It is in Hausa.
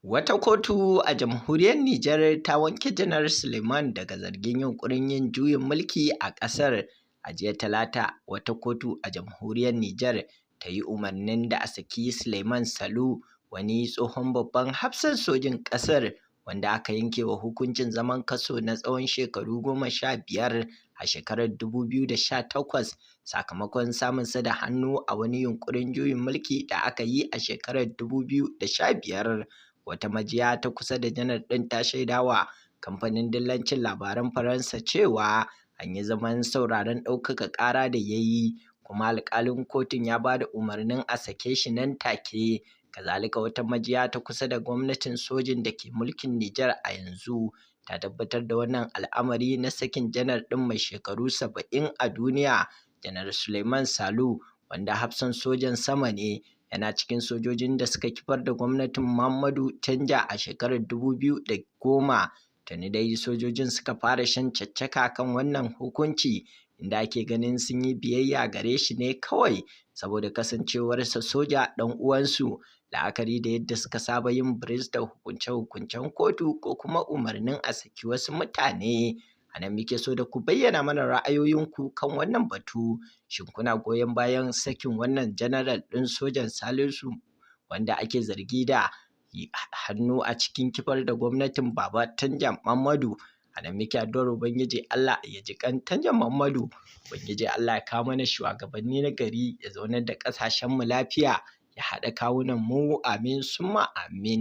Wata kotu a jamhuriyar Nijar ta wanke Janar Suleiman daga zargin yunƙurin yin juyin mulki a ƙasar. A jiya Talata, wata kotu a jamhuriyar Nijar ta yi umarnin da a saki Suleiman Salu, wani tsohon babban hafsan sojin ƙasar, wanda aka yanke wa hukuncin zaman kaso na tsawon shekaru 15 a shekarar 2018 sakamakon samunsa da hannu a wani yunƙurin juyin mulki da aka yi a shekarar 2015. Wata majiya ta kusa da janar ɗin ta shaidawa kamfanin dillancin labaran Faransa cewa an yi zaman sauraron ɗaukaka ƙara da ya yi, kuma alƙalin kotun ya ba da umarnin a sake shi nan take. Kazalika, wata majiya ta kusa da gwamnatin sojin da ke mulkin Nijar a yanzu ta tabbatar da wannan al'amari na sakin janar ɗin mai shekaru 70 a duniya. Janar Suleiman Salu, wanda hafsan sojan sama ne, yana cikin sojojin da suka kifar da gwamnatin Muhammadu Tanja a shekarar 2010. Tuni dai sojojin suka fara shan caccaka kan wannan hukunci, inda ake ganin sun yi biyayya gare shi ne kawai saboda kasancewarsa soja ɗan uwansu, la'akari da yadda suka saba yin biris da hukunce-hukuncen kotu ko kuma umarnin a saki wasu mutane. A nan muke so da ku bayyana mana ra'ayoyinku kan wannan batu. Shin kuna goyon bayan sakin wannan janaral ɗin sojan Salisu, wanda ake zargi da hannu a cikin kifar da gwamnatin Baba Tanja Muhammadu? A nan muke addu'ar Ubangiji Allah ya ji kan Tanja Muhammadu. Ubangiji Allah ya kawo mana shugabanni na gari, ya zaunar da ƙasashenmu lafiya, ya haɗa kawunan mu. Amin summa amin.